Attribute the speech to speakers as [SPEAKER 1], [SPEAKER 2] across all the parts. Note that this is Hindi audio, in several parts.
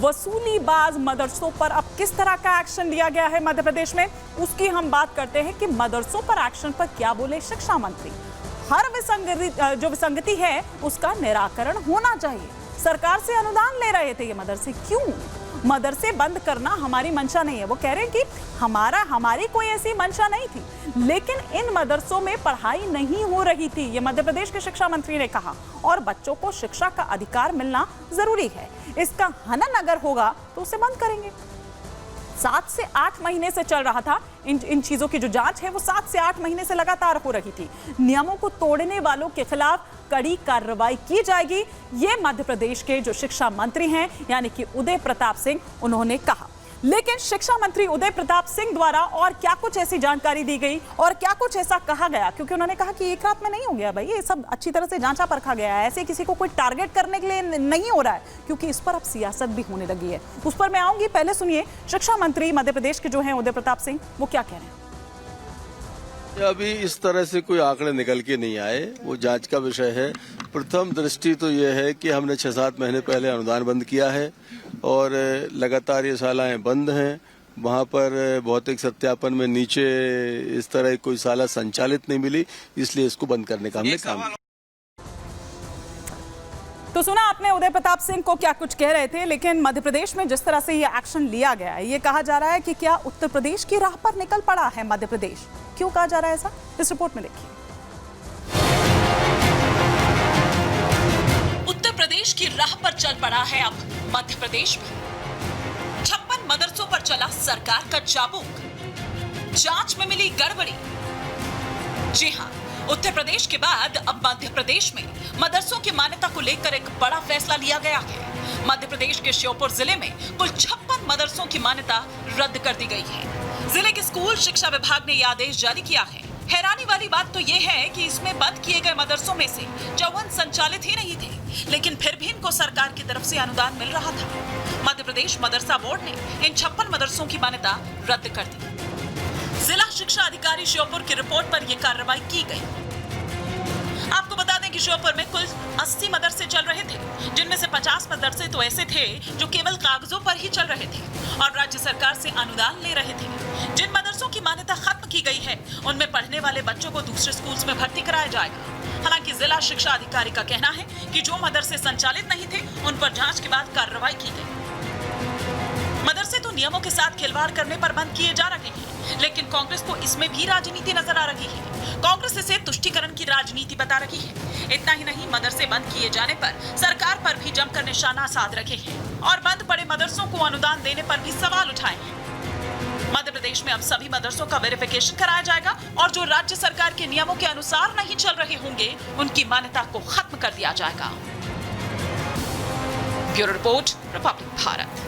[SPEAKER 1] वसूलीबाज मदरसों पर अब किस तरह का एक्शन लिया गया है मध्य प्रदेश में, उसकी हम बात करते हैं कि मदरसों पर एक्शन पर क्या बोले शिक्षा मंत्री। हर विसंगति है उसका निराकरण होना चाहिए। सरकार से अनुदान ले रहे थे ये मदरसे, क्यों? मदरसे बंद करना हमारी मंशा नहीं है। वो कह रहे हैं कि हमारी कोई ऐसी मंशा नहीं थी, लेकिन इन मदरसों में पढ़ाई नहीं हो रही थी, ये मध्य प्रदेश के शिक्षा मंत्री ने कहा। और बच्चों को शिक्षा का अधिकार मिलना जरूरी है। इसका हनन अगर होगा तो उसे बंद करेंगे। 7 से 8 महीने से चल रहा था इन चीजों की जो जांच है वो 7 से 8 महीने से लगातार हो रही थी। नियमों को तोड़ने वालों के खिलाफ कड़ी कार्रवाई की जाएगी, ये मध्य प्रदेश के जो शिक्षा मंत्री हैं यानी कि उदय प्रताप सिंह, उन्होंने कहा। लेकिन शिक्षा मंत्री उदय प्रताप सिंह द्वारा और क्या कुछ ऐसी जानकारी दी गई और क्या कुछ ऐसा कहा गया, क्योंकि उन्होंने कहा कि एक रात में नहीं हो गया भाई, ये सब अच्छी तरह से जांचा परखा गया है, ऐसे किसी को कोई टारगेट करने के लिए नहीं हो रहा है, क्योंकि इस पर अब सियासत भी होने लगी है। उस पर मैं आऊंगी, पहले सुनिए शिक्षा मंत्री मध्य प्रदेश के जो हैं उदय प्रताप सिंह, वो क्या कह रहे हैं।
[SPEAKER 2] अभी इस तरह से कोई आंकड़े निकल के नहीं आए, वो जांच का विषय है। प्रथम दृष्टि तो ये है कि हमने 6-7 महीने पहले अनुदान बंद किया है और लगातार ये शालाएं बंद हैं। वहां पर भौतिक सत्यापन में नीचे इस तरह की कोई शाला संचालित नहीं मिली, इसलिए इसको बंद करने का हमने काम किया।
[SPEAKER 1] तो सुना आपने उदय प्रताप सिंह को क्या कुछ कह रहे थे, लेकिन मध्य प्रदेश में जिस तरह से ये एक्शन लिया गया है, ये कहा जा रहा है कि क्या उत्तर प्रदेश की राह पर निकल पड़ा है मध्य प्रदेश। क्यों कहा जा रहा है ऐसा, इस रिपोर्ट में देखिए। उत्तर प्रदेश की राह पर चल पड़ा है अब मध्य प्रदेश में। 56 मदरसों पर चला सरकार का चाबुक, जांच में मिली गड़बड़ी। जी हां, उत्तर प्रदेश के बाद अब मध्य प्रदेश में मदरसों की मान्यता को लेकर एक बड़ा फैसला लिया गया है। मध्य प्रदेश के श्योपुर जिले में कुल 56 मदरसों की मान्यता रद्द कर दी गई है। जिले के स्कूल शिक्षा विभाग ने यह आदेश जारी किया है। हैरानी वाली बात तो यह है कि इसमें बंद किए गए मदरसों में से 54 संचालित ही नहीं थे, लेकिन फिर भी इनको सरकार की तरफ से अनुदान मिल रहा था। मध्य प्रदेश मदरसा बोर्ड ने इन 56 मदरसों की मान्यता रद्द कर दी। जिला शिक्षा अधिकारी श्योपुर की रिपोर्ट पर यह कार्रवाई की गई। आपको बता दें कि श्योपुर में कुल 80 मदरसे चल रहे थे, जिनमें से 50 मदरसे तो ऐसे थे जो केवल कागजों पर ही चल रहे थे और राज्य सरकार से अनुदान ले रहे थे। जिन मदरसों की मान्यता खत्म की गई है, उनमें पढ़ने वाले बच्चों को दूसरे स्कूल्स में भर्ती कराया जाएगा। हालांकि जिला शिक्षा अधिकारी का कहना है कि जो मदरसे संचालित नहीं थे, उन पर जांच के बाद कार्रवाई की गई। मदरसे तो नियमों के साथ खिलवाड़ करने पर बंद किए जा रहे हैं, लेकिन कांग्रेस को इसमें भी राजनीति नजर आ रही है। कांग्रेस इसे तुष्टीकरण की राजनीति बता रही है। इतना ही नहीं, मदरसे बंद किए जाने पर सरकार पर भी जमकर निशाना साध रखे हैं और बंद पड़े मदरसों को अनुदान देने पर भी सवाल उठाए हैं। मध्य प्रदेश में अब सभी मदरसों का वेरिफिकेशन कराया जाएगा और जो राज्य सरकार के नियमों के अनुसार नहीं चल रहे होंगे, उनकी मान्यता को खत्म कर दिया जाएगा। Bureau report, Republic Bharat.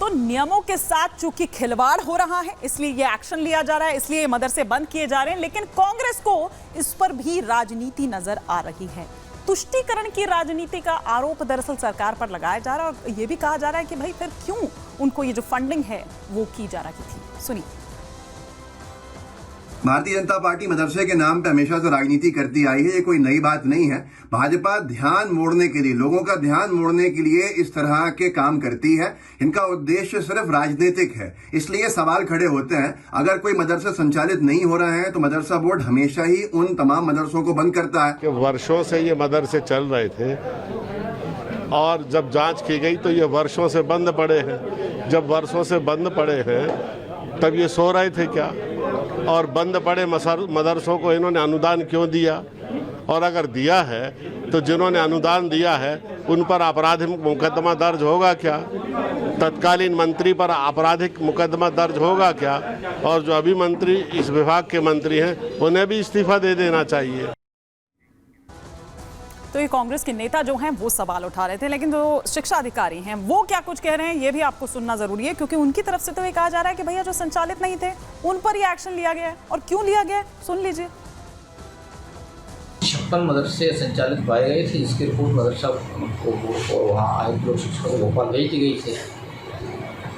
[SPEAKER 1] तो नियमों के साथ चूंकि खिलवाड़ हो रहा है, इसलिए ये एक्शन लिया जा रहा है, इसलिए मदरसे बंद किए जा रहे हैं। लेकिन कांग्रेस को इस पर भी राजनीति नजर आ रही है। तुष्टीकरण की राजनीति का आरोप दरअसल सरकार पर लगाया जा रहा है और यह भी कहा जा रहा है कि भाई फिर क्यों उनको ये जो फंडिंग है वो की जा रही थी। सुनिए।
[SPEAKER 3] भारतीय जनता पार्टी मदरसे के नाम पे हमेशा से राजनीति करती आई है, ये कोई नई बात नहीं है। भाजपा ध्यान मोड़ने के लिए, लोगों का ध्यान मोड़ने के लिए इस तरह के काम करती है। इनका उद्देश्य सिर्फ राजनीतिक है, इसलिए सवाल खड़े होते हैं। अगर कोई मदरसा संचालित नहीं हो रहा है तो मदरसा बोर्ड हमेशा ही उन तमाम मदरसों को बंद करता है।
[SPEAKER 4] कि वर्षों से ये मदरसे चल रहे थे और जब जांच की गई तो ये वर्षों से बंद पड़े हैं। जब वर्षों से बंद पड़े हैं तब ये सो रहे थे क्या? और बंद पड़े मदरसों को इन्होंने अनुदान क्यों दिया? और अगर दिया है तो जिन्होंने अनुदान दिया है उन पर आपराधिक मुकदमा दर्ज होगा क्या? तत्कालीन मंत्री पर आपराधिक मुकदमा दर्ज होगा क्या? और जो अभी मंत्री इस विभाग के मंत्री हैं उन्हें भी इस्तीफा दे देना चाहिए।
[SPEAKER 1] तो ये कांग्रेस के नेता जो हैं वो सवाल उठा रहे थे, लेकिन जो शिक्षा अधिकारी हैं वो क्या कुछ कह रहे हैं ये भी आपको सुनना जरूरी है, क्योंकि उनकी तरफ से तो ये कहा जा रहा है कि भैया जो संचालित नहीं थे उन पर ये एक्शन लिया गया है। और क्यों लिया गया है, सुन लीजिए।
[SPEAKER 5] 56 मदरसे संचालित पाए गए थे, इसकी रिपोर्ट मदरसा को वहाँ आयुक्त लोक शिक्षकों को भोपाल भेज दी गई थी।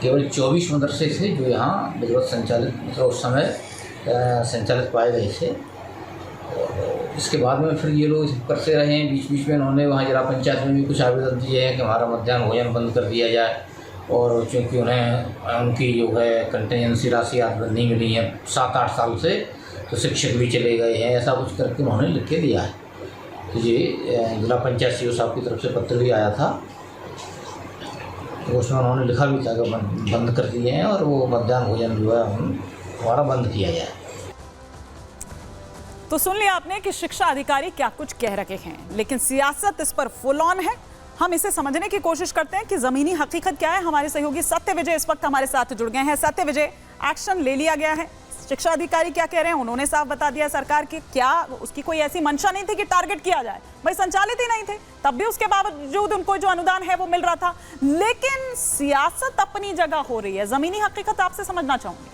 [SPEAKER 5] केवल 24 मदरसे थे जो यहाँ संचालित, मतलब उस समय संचालित पाए गए थे। और इसके बाद में फिर ये लोग करते रहे हैं। बीच बीच में उन्होंने वहाँ जिला पंचायत में भी कुछ आवेदन दिए हैं कि हमारा मध्याह्न भोजन बंद कर दिया जाए, और चूँकि उन्हें उनकी जो है कंटिजेंसी राशि नहीं मिली है 7-8 साल से, तो शिक्षक भी चले गए हैं, ऐसा कुछ करके उन्होंने लिख के दिया है। तो ये जिला पंचायत सीओ साहब की तरफ से पत्र भी आया था, तो उसमें उन्होंने लिखा भी था कि बंद कर दिए हैं और वो मध्याह्न भोजन जो है हमारा बंद किया जाए।
[SPEAKER 1] तो सुन लिया आपने कि शिक्षा अधिकारी क्या कुछ कह रखे हैं, लेकिन सियासत इस पर फुल ऑन है। हम इसे समझने की कोशिश करते हैं कि जमीनी हकीकत क्या है। हमारे सहयोगी सत्य विजय इस वक्त हमारे साथ जुड़ गए हैं। सत्य विजय, एक्शन ले लिया गया है, शिक्षा अधिकारी क्या कह रहे हैं? उन्होंने साफ बता दिया सरकार की क्या उसकी कोई ऐसी मंशा नहीं थी कि टारगेट किया जाए, भाई संचालित ही नहीं थे, तब भी उसके बावजूद उनको जो अनुदान है वो मिल रहा था। लेकिन सियासत अपनी जगह हो रही है, जमीनी हकीकत आपसे समझना चाहूंगी।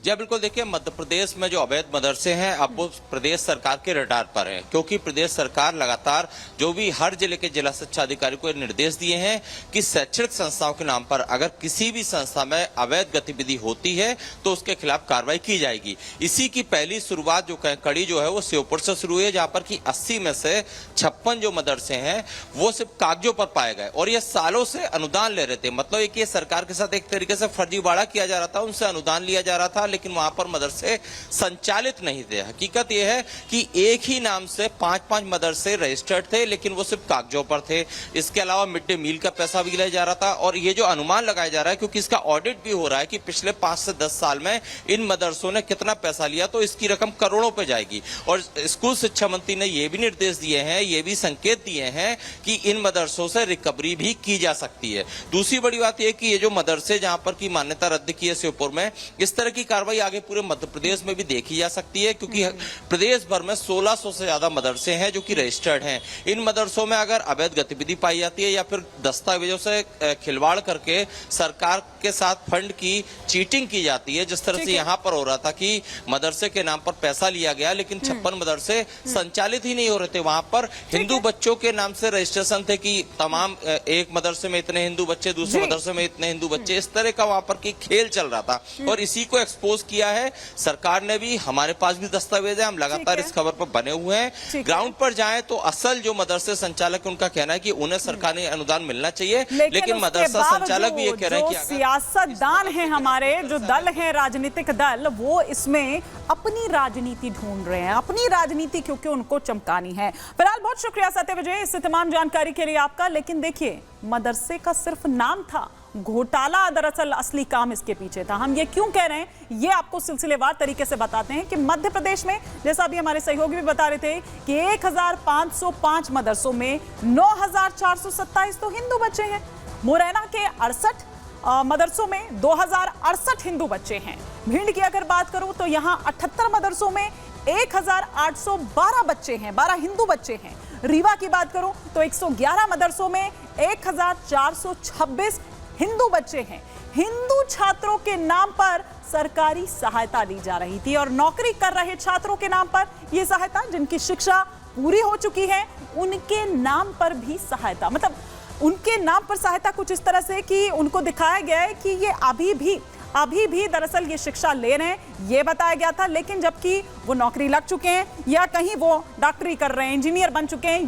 [SPEAKER 6] जी बिल्कुल, देखिए मध्य प्रदेश में जो अवैध मदरसे हैं अब वो प्रदेश सरकार के रडार पर हैं, क्योंकि प्रदेश सरकार लगातार जो भी हर जिले के जिला शिक्षा अधिकारी को निर्देश दिए हैं कि शैक्षणिक संस्थाओं के नाम पर अगर किसी भी संस्था में अवैध गतिविधि होती है तो उसके खिलाफ कार्रवाई की जाएगी। इसी की पहली शुरुआत जो कड़ी जो है वो श्योपुर से शुरू हुई है, जहां पर कि 80 में से 56 जो मदरसे हैं वो सिर्फ कागजों पर पाए गए और ये सालों से अनुदान ले रहे थे। मतलब एक ये सरकार के साथ एक तरीके से फर्जीवाड़ा किया जा रहा था, उनसे अनुदान लिया जा रहा था, लेकिन वहां पर मदरसे संचालित नहीं थे। हकीकत यह है कि एक ही नाम से 5-5 मदरसे रजिस्टर्ड थे, लेकिन वो सिर्फ कागजों पर थे। इसके अलावा मिड डे मील का पैसा भी लिया जा रहा था, और ये जो अनुमान लगाया जा रहा है, क्योंकि इसका ऑडिट भी हो रहा है कि पिछले 5 से 10 साल में इन मदरसों ने कितना पैसा लिया, तो इसकी रकम करोड़ों पे जाएगी। और स्कूल शिक्षा मंत्री ने यह भी निर्देश दिए हैं, ये भी संकेत दिए हैं कि इन मदरसों से रिकवरी भी की जा सकती है। दूसरी बड़ी बात यह कि ये जो मदरसे जहां पर की मान्यता रद्द की है श्योपुर में, इस तरह की कार्रवाई आगे पूरे मध्य प्रदेश में भी देखी जा सकती है, क्योंकि प्रदेश भर में 1600 से ज्यादा मदरसे हैं जो कि रजिस्टर्ड हैं। इन मदरसों में अगर अवैध गतिविधि पाई जाती है या फिर दस्तावेजों से खिलवाड़ करके सरकार के साथ फंड की चीटिंग की जाती है, जिस तरह से यहाँ पर हो रहा था कि मदरसे के नाम पर पैसा लिया गया लेकिन 56 मदरसे संचालित ही नहीं हो रहे थे। वहां पर हिंदू बच्चों के नाम से रजिस्ट्रेशन थे कि तमाम एक मदरसे में इतने हिंदू बच्चे, दूसरे मदरसे में इतने हिंदू बच्चे, इस तरह का वहां पर की खेल चल रहा था और इसी को एक्सपोज किया है सरकार ने भी। हमारे पास भी दस्तावेज है, हम लगातार इस खबर पर बने हुए हैं। ग्राउंड पर जाएं तो असल जो मदरसे संचालक उनका कहना है कि उन्हें सरकारी अनुदान मिलना चाहिए, लेकिन मदरसा संचालक भी ये कह रहे हैं कि
[SPEAKER 1] सियासतदान है हमारे जो दल है, राजनीतिक दल, वो इसमें अपनी राजनीति ढूंढ रहे हैं, अपनी राजनीति क्योंकि उनको चमकानी है। फिलहाल बहुत शुक्रिया सत्य विजय इस तमाम जानकारी के लिए आपका। लेकिन देखिए, मदरसे का सिर्फ नाम था, घोटाला दरअसल असली काम इसके पीछे था। हम ये क्यों कह रहे हैं, ये आपको सिलसिलेवार तरीके से बताते हैं कि मध्य प्रदेश में, जैसा अभी हमारे सहयोगी भी बता रहे थे, कि 1505 मदरसों में 9427 तो हिंदू बच्चे हैं। मुरैना के 68 मदरसों में 2068 हिंदू बच्चे हैं। भिंड की अगर बात करूं तो यहां 78 मदरसों में 1812 बच्चे हैं, 12 हिंदू बच्चे हैं। रीवा की बात करूं तो 111 मदरसों में 1426 हिंदू बच्चे हैं। हिंदू छात्रों के नाम पर सरकारी सहायता ली जा रही थी और नौकरी कर रहे छात्रों के नाम पर यह सहायता, जिनकी शिक्षा पूरी हो चुकी है, उनके नाम पर भी सहायता, मतलब उनके नाम पर सहायता कुछ इस तरह से कि उनको दिखाया गया है कि ये अभी भी दरअसल ये शिक्षा ले रहे हैं, ये बताया गया था। लेकिन जबकि वो नौकरी लग चुके हैं या कहीं वो डॉक्टरी कर रहे हैं, इंजीनियर बन चुके हैं,